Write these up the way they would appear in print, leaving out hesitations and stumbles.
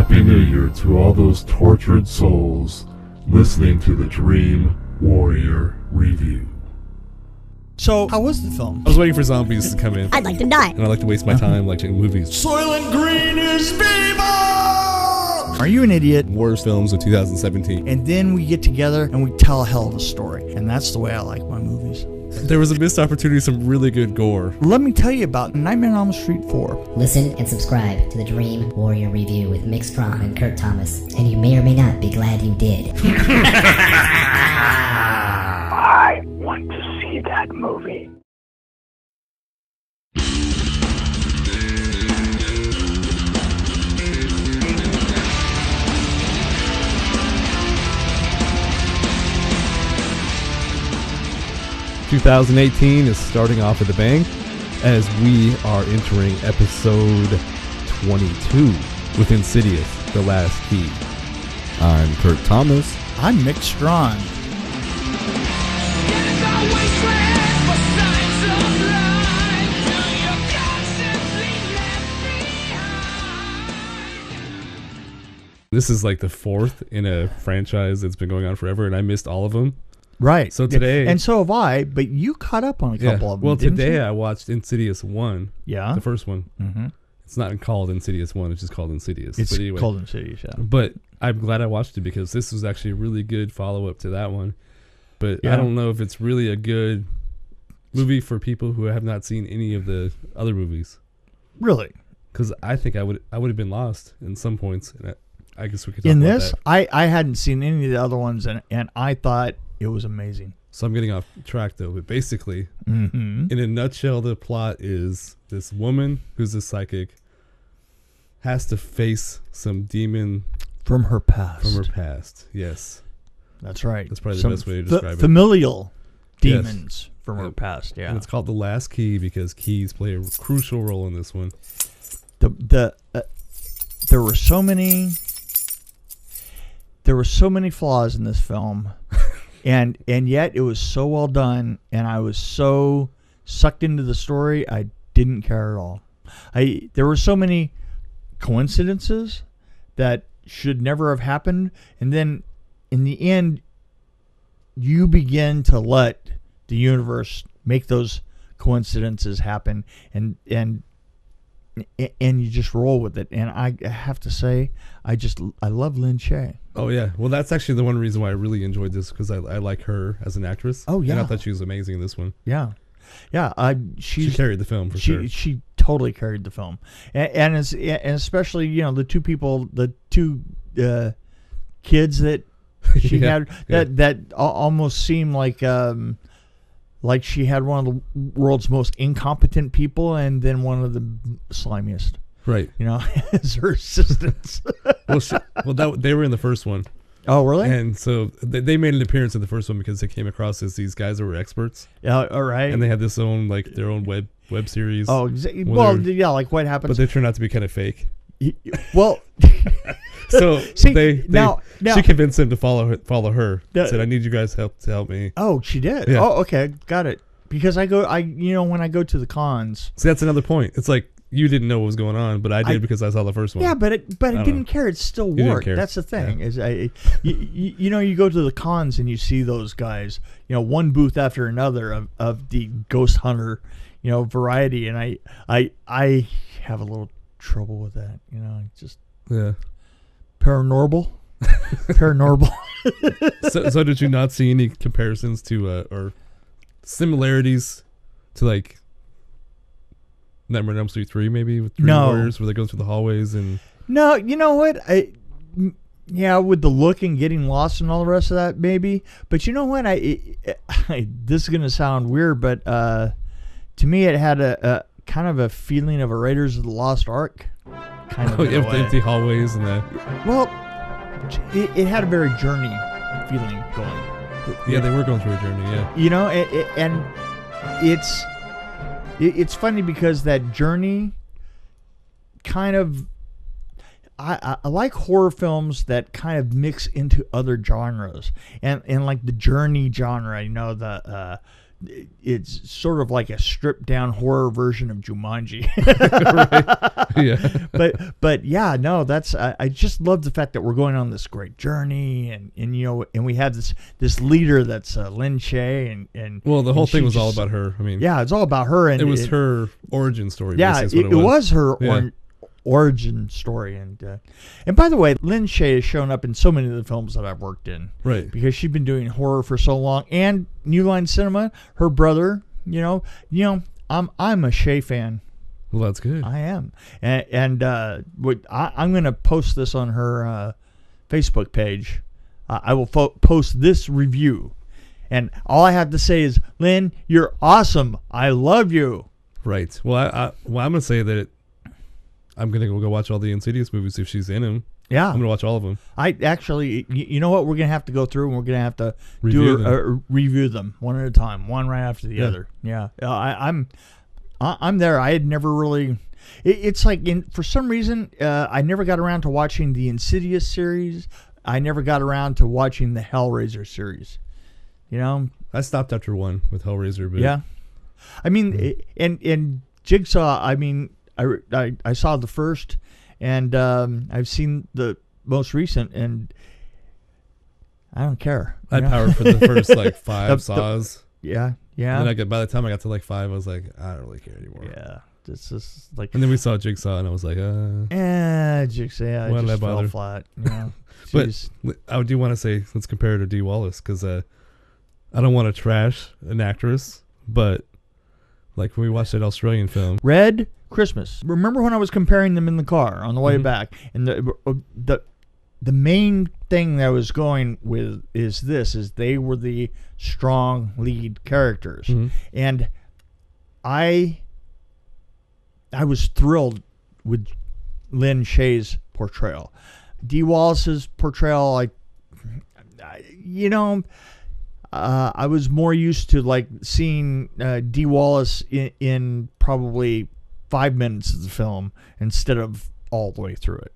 Happy New Year to all those tortured souls listening to the Dream Warrior Review. So, how was the film? I was waiting for zombies to come in. I'd like to die. And I like to waste my time watching movies. Soylent Green is fever! Are you an idiot? Worst films of 2017. And then we get together and we tell a hell of a story. And that's the way I like my movies. There was a missed opportunity, some really good gore. Let me tell you about Nightmare on Elm Street 4. Listen and subscribe to the Dream Warrior Review with Mick Strawn and Kurt Thomas, and you may or may not be glad you did. I want to see that movie. ...2018 is starting off with a bang as we are entering episode 22 with Insidious, The Last Key. I'm Kurt Thomas. I'm Mick Strawn. This is like the fourth in a franchise that's been going on forever, and I missed all of them. Right. So today... And so have I, but you caught up on a couple of them, Well, didn't today you? I watched Insidious 1. Yeah. The first one. Mm-hmm. It's not called Insidious 1, it's just called Insidious. It's but anyway, called Insidious, yeah. But I'm glad I watched it because this was actually a really good follow-up to that one. But Yeah. I don't know if it's really a good movie for people who have not seen any of the other movies. Really? Because I think I would have been lost in some points. And I guess we could talk In about this, that. I hadn't seen any of the other ones, and I thought it was amazing. So I'm getting off track, though. But basically, Mm-hmm. in a nutshell, the plot is this woman who's a psychic has to face some demon From her past. from her past. Yes. That's right. That's probably the Some best way to describe it. Familial Yes. demons from her Yep. past, yeah. And it's called The Last Key because keys play a crucial role in this one. There were so many flaws in this film, and yet it was so well done, and I was so sucked into the story I didn't care at all. There were so many coincidences that should never have happened, and then in the end you begin to let the universe make those coincidences happen, and you just roll with it. And I have to say, I love Lynn Shay. Oh, yeah. Well, that's actually the one reason why I really enjoyed this because I like her as an actress. Oh, yeah. And I thought she was amazing in this one. Yeah. She carried the film for sure. She totally carried the film, and especially the two kids that she had that almost seemed like she had one of the world's most incompetent people, and then one of the slimiest. Right. As her assistants. They were in the first one. Oh, really? And so they made an appearance in the first one because they came across as these guys that were experts. Yeah, all right. And they had their own web series. Oh, exactly. Well, yeah, like what happens. But they turned out to be kind of fake. Well, so she convinced him to follow her. Said, "I need you guys to help me." Oh, she did. Yeah. Oh, okay, got it. Because when I go to the cons. See, that's another point. It's like you didn't know what was going on, but I did because I saw the first one. Yeah, but it didn't care. It still worked. That's the thing. Yeah. You go to the cons and you see those guys. One booth after another of the ghost hunter, variety, and I have a little trouble with that. Just. Yeah. Paranormal. So did you not see any comparisons to or similarities to like Nightmare on Elm Street 3 maybe with Dream Warriors where they go through the hallways and... No, you know what? With the look and getting lost and all the rest of that maybe. But you know what? This is going to sound weird, but to me it had a kind of a feeling of a Raiders of the Lost Ark. Kind of the empty hallways and that. Well, it had a very Journey feeling going. Yeah, they were going through a journey. Yeah. And it's funny because that journey kind of. I like horror films that kind of mix into other genres, and like the Journey genre. it's sort of like a stripped down horror version of Jumanji. Yeah. But yeah, no, that's I just love the fact that we're going on this great journey, and we have this leader that's Lin Shaye, and well, the whole thing was all just, about her. I mean, yeah, it's all about her, and it was her origin story. Yeah, it was her origin story, and by the way, Lin Shaye has shown up in so many of the films that I've worked in, right? Because she's been doing horror for so long, and New Line Cinema, her brother, I'm a Shaye fan. Well, that's good. I am, and I'm going to post this on her Facebook page. I will post this review, and all I have to say is, Lynn, you're awesome. I love you. Right. Well, I'm going to say that I'm going to go watch all the Insidious movies if she's in them. Yeah, I'm going to watch all of them. I actually, you know what? We're going to have to go through, and we're going to have to review them one at a time, one right after the other. Yeah, I'm there. I had never really. It's like for some reason I never got around to watching the Insidious series. I never got around to watching the Hellraiser series. I stopped after one with Hellraiser, but yeah. I mean, and Jigsaw. I mean, I saw the first, and I've seen the most recent, and I don't care. I powered for the first like 5 Saws. Yeah. And then by the time I got to like 5, I was like, I don't really care anymore. Yeah. This is like. And then we saw Jigsaw, and I was like, Jigsaw. Yeah, why it did I just fell bother? flat. But I do want to say, let's compare her to Dee Wallace, because I don't want to trash an actress, but like when we watched that Australian film, Red Christmas. Remember when I was comparing them in the car on the way back, and the main thing that I was going with is they were the strong lead characters, and I was thrilled with Lin Shaye's portrayal. Dee Wallace's portrayal, I was more used to like seeing Dee Wallace in probably 5 minutes of the film instead of all the way through it.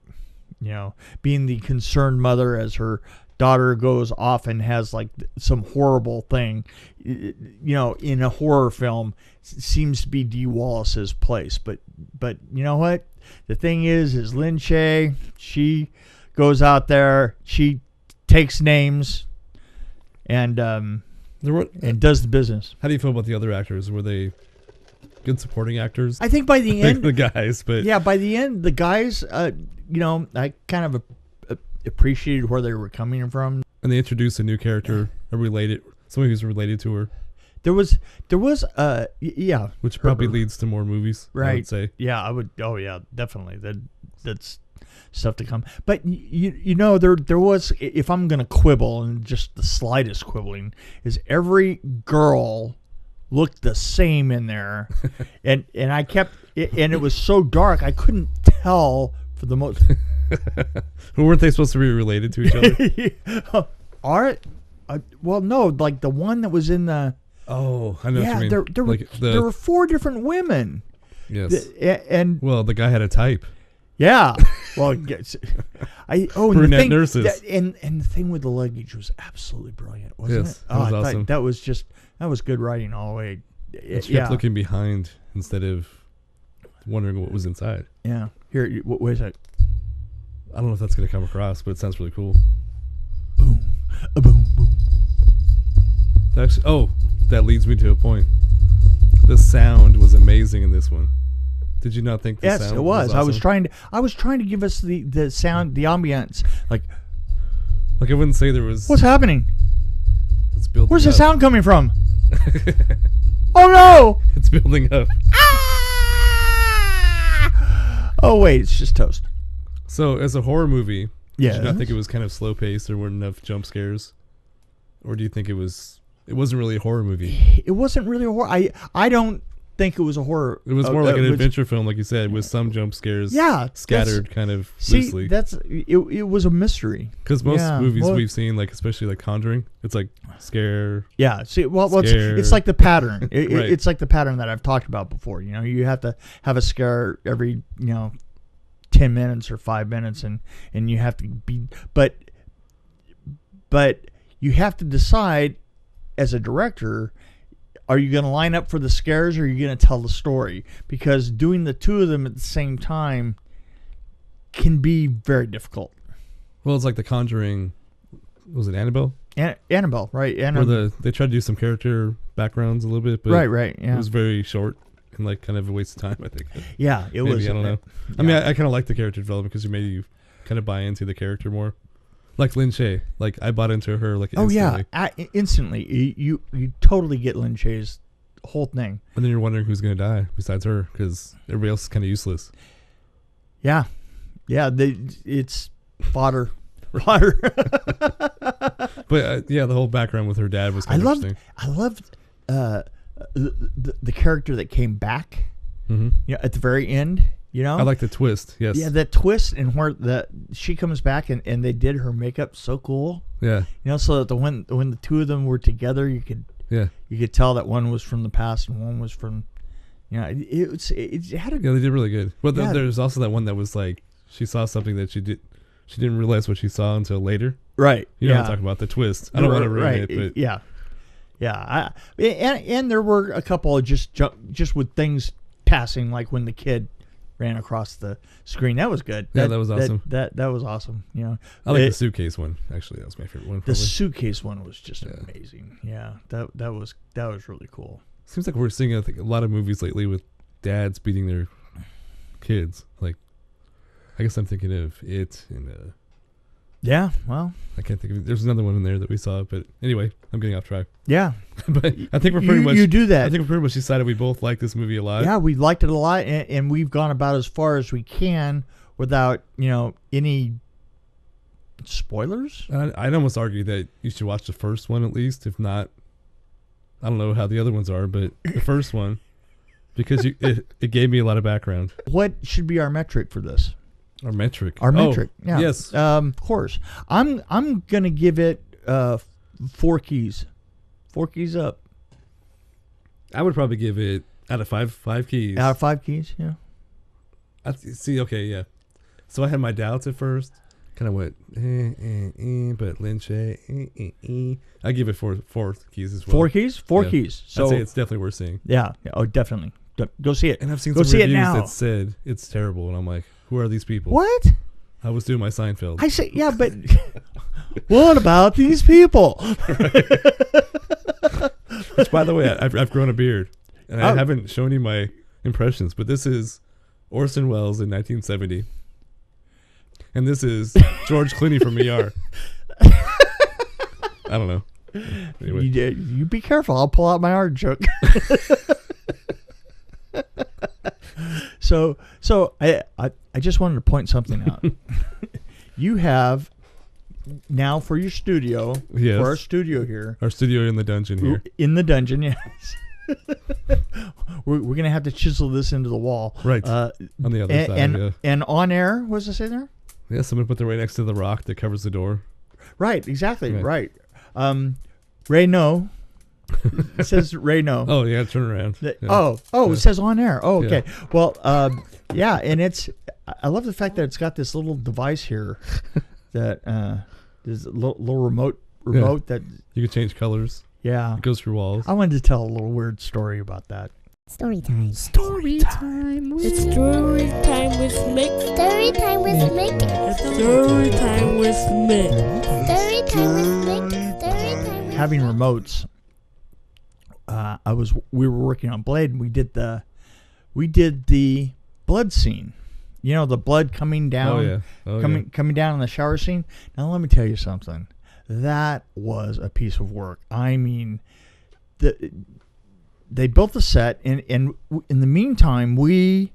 Being the concerned mother as her daughter goes off and has like some horrible thing, in a horror film, seems to be Dee Wallace's place. But you know what? The thing is Lin Shaye, she goes out there, she takes names, and does the business. How do you feel about the other actors? Were they good supporting actors? I think by the end, the guys, but yeah, by the end, the guys, I kind of appreciated where they were coming from. And they introduced a new character, somebody who's related to her. There was, which probably leads to more movies. Right. I would say. Yeah, I would. Oh yeah, definitely. That's stuff to come. But there was. If I'm gonna quibble, and just the slightest quibbling, is every girl looked the same in there, and I kept, and it was so dark I couldn't tell for the most. Well, weren't they supposed to be related to each other? Well, no, like the one that was in the. Oh, I know what you mean. There were 4 different women. Yes. And well, the guy had a type. Yeah. Well, brunette nurses. And the thing with the luggage was absolutely brilliant, wasn't it? That was awesome. That was good writing all the way. She kept looking behind instead of wondering what was inside. Yeah. Here, wait a sec. I don't know if that's going to come across, but it sounds really cool. Boom. A boom, boom. That leads me to a point. The sound was amazing in this one. Did you not think the sound was awesome? I was trying to give us the sound, the ambience. Like I wouldn't say there was. What's happening? It's building Where's up. the sound coming from? Oh no! It's building up. Oh wait, it's just toast. So as a horror movie, did you not think it was kind of slow paced? There weren't enough jump scares? Or do you think it wasn't really a horror movie? It wasn't really a horror. I don't think it was a horror. It was more like an adventure film, like you said, with some jump scares scattered kind of loosely. It was a mystery. Because most movies we've seen, like especially like Conjuring, it's like scare. Yeah. See, it's like the pattern. It's like the pattern that I've talked about before. You have to have a scare every 10 minutes or 5 minutes, and you have to be, but you have to decide as a director, are you going to line up for the scares or are you going to tell the story? Because doing the two of them at the same time can be very difficult. Well, it's like The Conjuring. Was it Annabelle? Annabelle, right? Where they tried to do some character backgrounds a little bit, but right, yeah. It was very short and like kind of a waste of time, I think. Yeah, it was. I don't know. Yeah. I mean, I kind of like the character development because it made you kind of buy into the character more. Like Lin Shaye, like I bought into her like instantly. Oh yeah, instantly. You totally get Lin Shaye's whole thing. And then you're wondering who's going to die besides her because everybody else is kind of useless. Yeah, it's fodder. But yeah, the whole background with her dad was kind of interesting. I loved the character that came back. Mm-hmm. You know, at the very end. You know, I like the twist. Yes. Yeah, that twist and where she comes back and they did her makeup so cool. Yeah. You know, so that when the two of them were together, you could tell that one was from the past and one was from. You know, it had a. Yeah, they did really good. But there's also that one that was like she saw something that she didn't realize what she saw until later. Right. You know what I'm talking about, the twist. I don't want to ruin it, but yeah. And there were a couple of just with things passing, like when the kid ran across the screen. That was good. Yeah, that was awesome. That was awesome. You know, I like the suitcase one. Actually, that was my favorite one. The suitcase one was just amazing. Yeah, that was really cool. Seems like we're seeing a lot of movies lately with dads beating their kids. Like, I guess I'm thinking of it and yeah, well, I can't think of it. There's another one in there that we saw, but anyway, I'm getting off track. Yeah. But I think we're pretty much you do that. I think we're pretty much decided we both like this movie a lot. Yeah, we liked it a lot, and we've gone about as far as we can without, any spoilers. I'd almost argue that you should watch the first one at least, if not, I don't know how the other ones are, but the first one, because it gave me a lot of background. What should be our metric for this? Our metric. Yeah. Yes. Of course. I'm gonna give it 4 keys. 4 keys up. I would probably give it out of 5 keys. Out of 5 keys, yeah. See, okay, yeah. So I had my doubts at first. Kind of went, but Lin Shaye, I give it 4 keys as well. 4 keys? 4 keys. So I'd say it's definitely worth seeing. Yeah. Oh, definitely. Go see it. And I've seen Go some see reviews it now. that said it's terrible, and I'm like, who are these people? What? I was doing my Seinfeld. I say, yeah, but what about these people? Which, by the way, I've grown a beard, and I haven't shown you my impressions, but this is Orson Welles in 1970, and this is George Clooney from ER. I don't know. Anyway. You be careful. I'll pull out my artichoke. So I just wanted to point something out. You have now for your studio, for our studio here. Our studio in the dungeon here. In the dungeon, yes. we're going to have to chisel this into the wall. Right. On the other side, And on air, what does it say there? Yeah, someone put it right next to the rock that covers the door. Right, exactly, right. Ray No. It says Ray No. Oh, yeah, turn around. It says on air. Oh, okay. Yeah. Well, and I love the fact that it's got this little device here that there's a little remote that you can change colors. Yeah. It goes through walls. I wanted to tell a little weird story about that. Story time. It's story time with Mick. Story time with Mick. Story time with Mick. Story time with Mick. Story time with Mick. Having remotes, we were working on Blade, and we did the blood scene. You know, the blood coming down, coming down in the shower scene. Now let me tell you something. That was a piece of work. I mean, they built the set, and in the meantime, we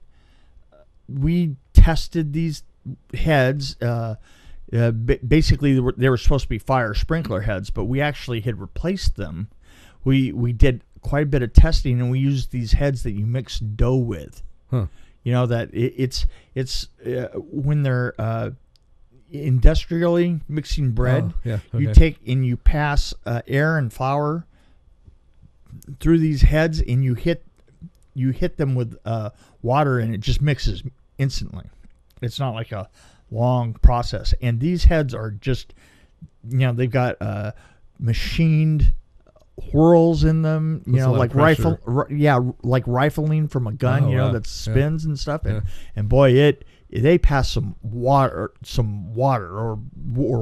tested these heads. Basically, they were supposed to be fire sprinkler heads, but we actually had replaced them. We did quite a bit of testing, and we used these heads that you mix dough with. Huh. You know that it's when they're industrially mixing bread. You take and you pass air and flour through these heads, and you hit them with water, and it just mixes instantly. It's not like a long process. And these heads are just, they've got machined whirls in them, That's a lot like of pressure. like rifling from a gun, Oh, wow. that spins and stuff. Yeah. And boy, they pass some water or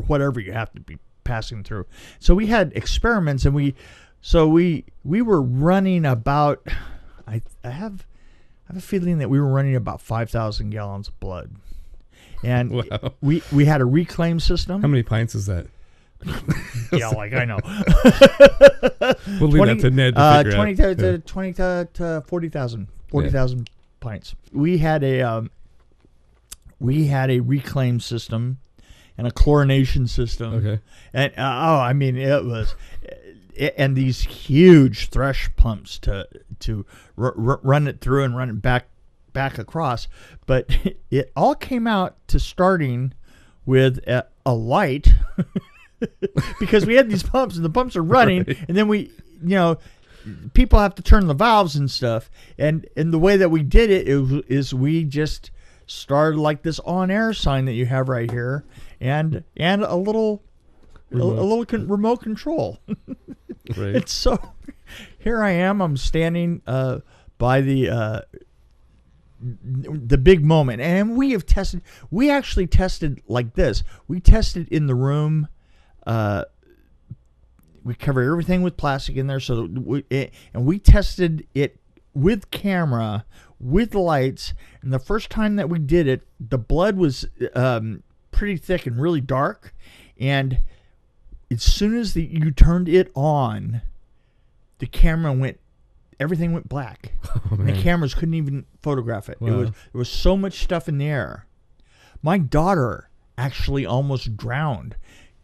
whatever you have to be passing through. So we had experiments, and we were running about. I have a feeling that we were running about 5,000 gallons of blood, and Wow. we had a reclaim system. How many pints is that? Yeah, like I know. We'll leave that to Ned to figure 20 out. to, Yeah. 20 to 40,000 pints. We had a reclaim system and a chlorination system. Okay. And I mean, it was, and these huge thresh pumps to run it through and run it back across. But it all came out to starting with a light. Because we had these pumps, and the pumps are running, Right. and then people have to turn the valves and stuff. And the way that we did it is we just started like this on-air sign that you have right here, and a little remote control. Right. It's so. Here I am. I'm standing by the big moment, and we actually tested like this. We tested in the room. We covered everything with plastic in there, and we tested it with camera, with lights. And the first time that we did it, the blood was pretty thick and really dark. And as soon as you turned it on, the camera everything went black. Oh, And the man. cameras couldn't even photograph it. Wow. There was so much stuff in the air. My daughter actually almost drowned.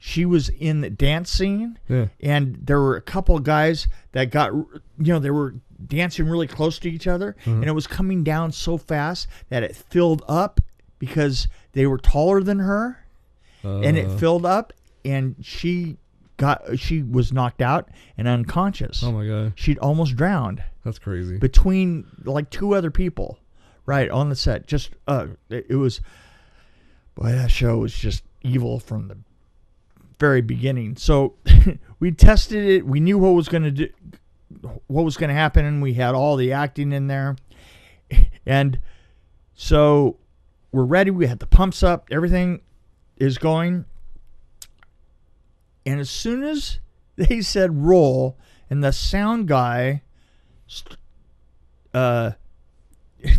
She was in the dance scene, Yeah. and there were a couple of guys that got, they were dancing really close to each other, and it was coming down so fast that it filled up because they were taller than her, and it filled up, and she was knocked out and unconscious. Oh my god. She'd almost drowned That's crazy. between like two other people, right on the set. Just it was, boy, that show was just evil from the very beginning. So we tested it. We knew what was going to happen, and we had all the acting in there. And so we're ready. We had the pumps up. Everything is going. And as soon as they said roll, and the sound guy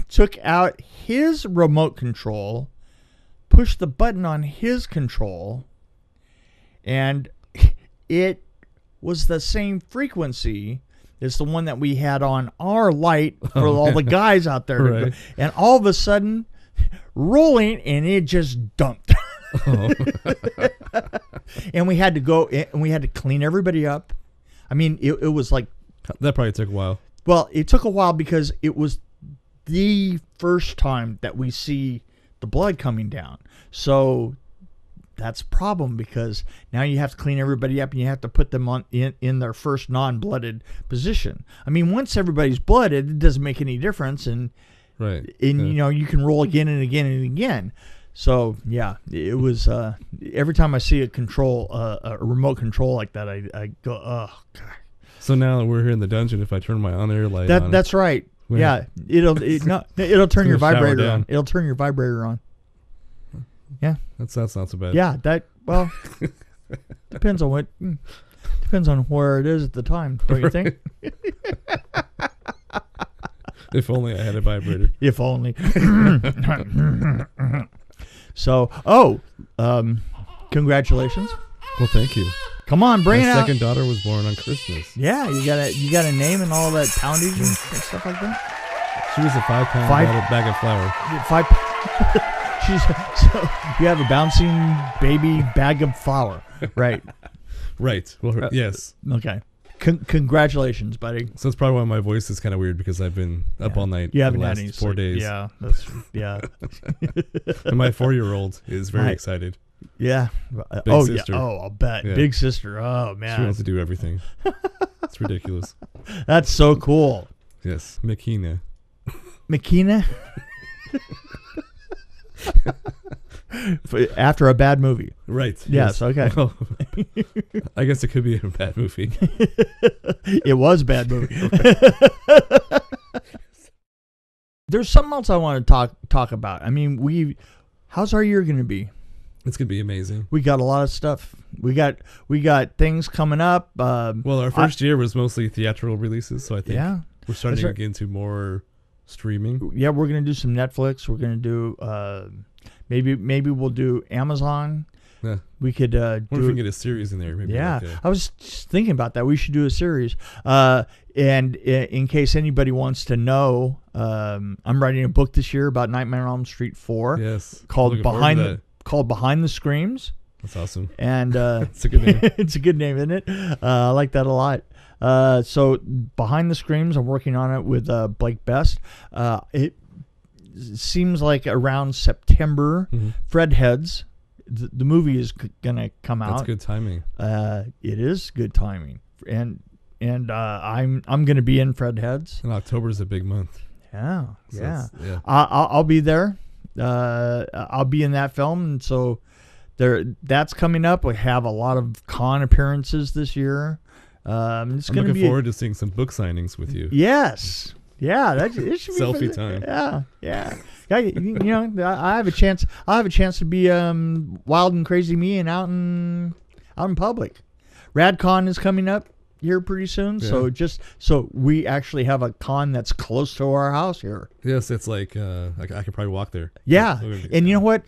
took out his remote control, pushed the button on his control, and it was the same frequency as the one that we had on our light for all the guys out there. Right. And all of a sudden, rolling, and it just dumped. Oh. And we had to go, and we had to clean everybody up. I mean, it was like, That probably took a while. well, it took a while because it was the first time that we see the blood coming down. So that's a problem, because now you have to clean everybody up, and you have to put them in their first non-blooded position. I mean, once everybody's blooded, it doesn't make any difference, and Right. yeah. You can roll again and again and again. So yeah, it was. Every time I see a remote control like that, I go, oh god. So now we're here in the dungeon. If I turn my on-air light on, That's right. Yeah. Yeah, it'll turn your gonna shower vibrator down. on. It'll turn your vibrator on. Yeah, that's not so bad. yeah. Depends on where it is at the time. Don't you think? If only I had a vibrator. If only. So, congratulations. Well, thank you. Come on, bring My it out. second daughter was born on Christmas. Yeah, you got a name and all that poundage and stuff like that. She was a 5-pound bag of flour. 5. So you have a bouncing baby bag of flour, right? Right. Well, yes. Okay. Congratulations, buddy. So that's probably why my voice is kind of weird, because I've been up all night. You haven't the had last any 4 sleep. days. Yeah, And my 4-year-old is very Right. excited. yeah. Big sister. Yeah. Oh, I'll bet. Yeah. Big sister. Oh She man, wants to do everything. It's ridiculous. that's so cool. Yes. Makina. Makina. After a bad movie. Right. Yes. Okay. Oh, I guess it could be a bad movie. It was a bad movie. There's something else I want to talk about. I mean, how's our year going to be? It's going to be amazing. We got a lot of stuff. We got things coming up. Well, our first year was mostly theatrical releases, so I think we're starting to get into more streaming. Yeah, we're going to do some Netflix. We're going to do maybe we'll do Amazon. Yeah. We could wonder if we can get a series in there. Maybe I was just thinking about that. We should do a series. And in case anybody wants to know, I'm writing a book this year about Nightmare on Elm Street 4. Yes. Called Behind the Screams. That's awesome. And it's a good name. It's a good name, isn't it? I like that a lot. So Behind the Screams, I'm working on it with Blake Best. It seems like around September, Fred Heads. The movie is going to come out. That's good timing. It is good timing. And I'm going to be in Fred Heads. And October is a big month. Yeah, So yeah. yeah. I'll be there. I'll be in that film, and so that's coming up. We have a lot of con appearances this year. I'm looking forward to seeing some book signings with you. Yes. Yeah, it should be selfie time. Yeah. You know, I have a chance. I have a chance to be wild and crazy me and out in public. RadCon is coming up here pretty soon, so we actually have a con that's close to our house here. Yes, it's like I could probably walk there. Yeah, and you know what?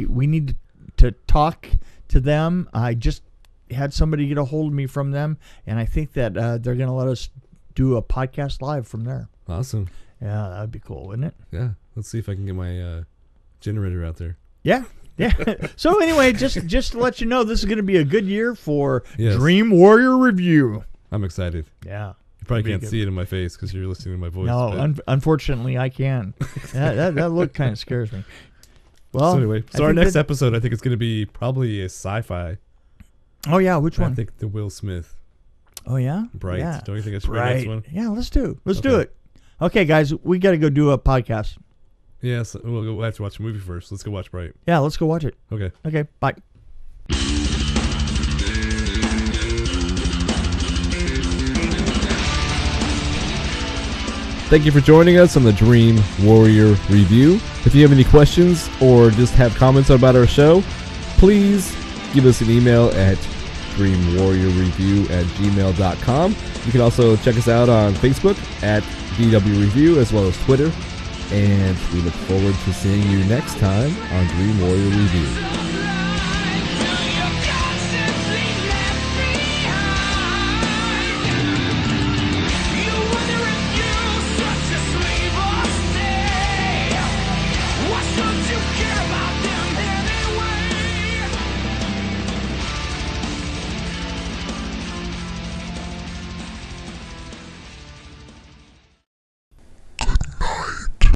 We need to talk to them. I just had somebody get a hold of me from them, and I think that they're going to let us do a podcast live from there. Awesome. Yeah, that'd be cool, wouldn't it? Yeah. Let's see if I can get my generator out there. Yeah. So anyway, just to let you know, this is going to be a good year for Dream Warrior Review. I'm excited. Yeah. You probably can't see it in my face because you're listening to my voice. No, unfortunately, I can. that look kind of scares me. Well, so anyway, our next episode, I think it's going to be probably a sci-fi. Oh yeah, which one? I think the Will Smith. Oh yeah, Bright. Yeah. Don't you think it's the next one? Yeah, let's do it. Okay, guys, we got to go do a podcast. Yes, we'll have to watch a movie first. Let's go watch Bright. Yeah, let's go watch it. Okay. Okay, bye. Thank you for joining us on the Dream Warrior Review. If you have any questions or just have comments about our show, please give us an email at dreamwarriorreview@gmail.com. You can also check us out on Facebook at DW Review as well as Twitter. And we look forward to seeing you next time on Dream Warrior Review.